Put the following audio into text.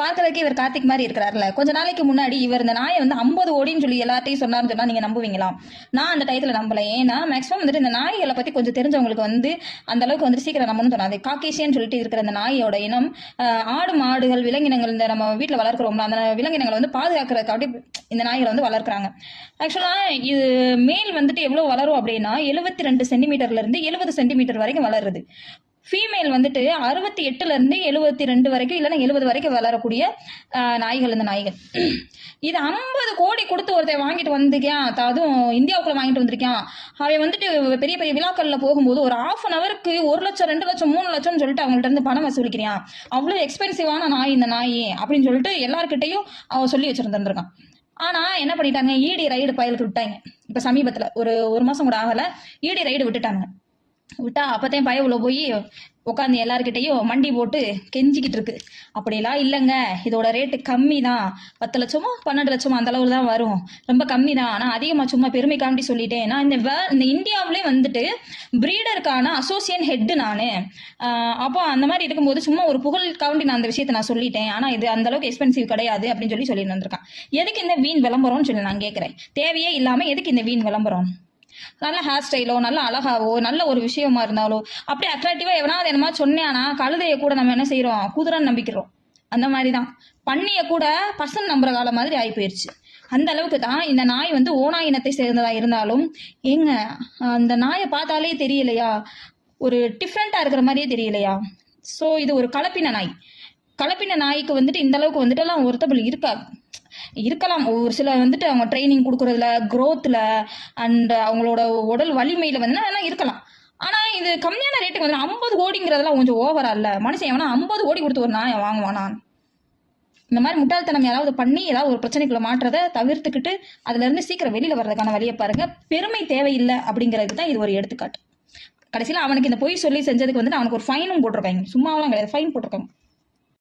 பார்க்கறதுக்கு இவர் கார்த்திக் மாதிரி இருக்கிறாருல. கொஞ்ச நாளைக்கு முன்னாடி இவர் இந்த நாயை வந்து 50 கோடின்னு சொல்லி எல்லாத்தையும் சொன்னார்னு சொன்னா நீங்க நம்புவீங்களா? நான் அந்த டயத்துல நம்பல. ஏன்னா மேக்ஸிமம் வந்துட்டு இந்த நாய்களை பத்தி கொஞ்சம் தெரிஞ்சவங்களுக்கு வந்து அந்த அளவுக்கு வந்து சீக்கிரம் நம்பணும்னு தோணாது. காக்கேசியன் சொல்லிட்டு இருக்கிற அந்த நாயோட இனம் ஆடு மாடுகள் விலங்கினங்கள் இந்த நம்ம வீட்டில் வளர்க்குறோம்ல அந்த விலங்கினங்களை வந்து பாதுகாக்கிறதுக்காண்டி இந்த நாய்களை வந்து வளர்க்குறாங்க. ஆக்சுவலா இது மேல் வந்துட்டு எவ்வளவு வளரும் அப்படின்னா 72 சென்டிமீட்டர்ல இருந்து 70 சென்டிமீட்டர் வரைக்கும் வளருது. ஃபீமேல் வந்துட்டு 68ல இருந்து 72 வரைக்கும் இல்லைன்னா 70 வரைக்கும் வளரக்கூடிய நாய்கள் இந்த நாய்கள். இது 50 கோடி கொடுத்து ஒருத்தர் வாங்கிட்டு வந்திருக்கான், அதுவும் இந்தியாவுக்குள்ள வாங்கிட்டு வந்திருக்கான். அவன் வந்துட்டு பெரிய பெரிய விழாக்கள்ல போகும்போது ஒரு ½ அன் அவருக்கு 1 லட்சம் 2 லட்சம் 3 லட்சம்னு சொல்லிட்டு அவங்கள்ட்ட இருந்து பணம் வசூலிக்கிறான். அவ்வளவு எக்ஸ்பென்சிவான நாய் இந்த நாய் அப்படின்னு சொல்லிட்டு எல்லாருக்கிட்டையும் அவன் சொல்லி வச்சிருந்துருக்கான். ஆனா என்ன பண்ணிட்டாங்க, ஈடி ரைடு பயலுக்கு விட்டாங்க. இப்ப சமீபத்துல ஒரு மாசம் கூட ஆகல, ஈடி ரைடு விட்டுட்டாங்க. விட்டா அப்பத்தையும் பய உள்ள போய் உட்காந்து எல்லாருக்கிட்டையும் மண்டி போட்டு கெஞ்சிக்கிட்டு இருக்கு. அப்படியெல்லாம் இல்லைங்க, இதோட ரேட்டு கம்மி தான், 10 லட்சமோ 12 லட்சமோ அந்த அளவுல தான் வரும், ரொம்ப கம்மி தான். ஆனால் அதிகமாக சும்மா பெருமை காண்டி சொல்லிட்டேன். நான் இந்த இந்தியாவிலே வந்துட்டு பிரீடருக்கான அசோசியேட் ஹெட்டு நான். அப்போ அந்த மாதிரி இருக்கும்போது சும்மா ஒரு புகழ் காண்டி நான் அந்த விஷயத்தை நான் சொல்லிட்டேன். ஆனால் இது அந்த அளவுக்கு எக்ஸ்பென்சிவ் கிடையாது அப்படின்னு சொல்லி வந்திருக்கான். எதுக்கு இந்த வீண் விளம்பரம்னு சொல்லி நான் கேட்குறேன். தேவையே இல்லாமல் எதுக்கு இந்த வீண் விளம்பரம்? நல்ல ஹேர் ஸ்டைலோ நல்ல அழகாவோ நல்ல ஒரு விஷயமா இருந்தாலோ அப்படியே அட்ராக்டிவா எவனாவது என்னமா சொன்னேன்னா கழுதைய கூட நம்ம என்ன செய்யறோம், குதிரைன்னு நம்பிக்கிறோம். அந்த மாதிரிதான் பன்னிய கூட பசன் நம்புற காலம் மாதிரி ஆகி போயிருச்சு. அந்த அளவுக்கு தான் இந்த நாய் வந்து ஓநாய் இனத்தை சேர்ந்ததா இருந்தாலும் ஏங்க அந்த நாயை பார்த்தாலே தெரியலையா, ஒரு டிஃப்ரெண்டா இருக்கிற மாதிரியே தெரியலையா? ஸோ இது ஒரு கலப்பின நாய். கலப்பின நாய்க்கு வந்துட்டு இந்த அளவுக்கு வந்துட்டு எல்லாம் ஒருத்தபிள் இருக்கலாம். ஒரு சில வந்துட்டு அவங்க ட்ரைனிங் கொடுக்கறதுல க்ரோத்ல அண்ட் அவங்களோட உடல் வலிமையில வந்து அதெல்லாம் இருக்கலாம். ஆனா இது கம்மியான ரேட்டுக்கு வந்து 50 கோடிங்கிறதெல்லாம் கொஞ்சம் ஓவரா இல்ல? மனுஷன் எவனா 50 கோடி கொடுத்து ஒரு நாயை வாங்குவானா? இந்த மாதிரி முட்டாள்தனம் யாராவது பண்ணி ஏதாவது ஒரு பிரச்சனைக்குள்ள மாற்றதை தவிர்த்துக்கிட்டு அதுல இருந்து சீக்கிரம் வெளியில வர்றதுக்கான வழியை பாருங்க. பெருமை தேவையில்லை அப்படிங்கிறதுக்கு தான் இது ஒரு எடுத்துக்காட்டு. கடைசியில் அவனுக்கு இந்த பொய் சொல்லி செஞ்சதுக்கு வந்துட்டு அவனுக்கு ஒரு ஃபைனும் போட்டிருக்காங்க. சும்மாவெல்லாம் கிடையாது, ஃபைன் போட்டிருக்காங்க.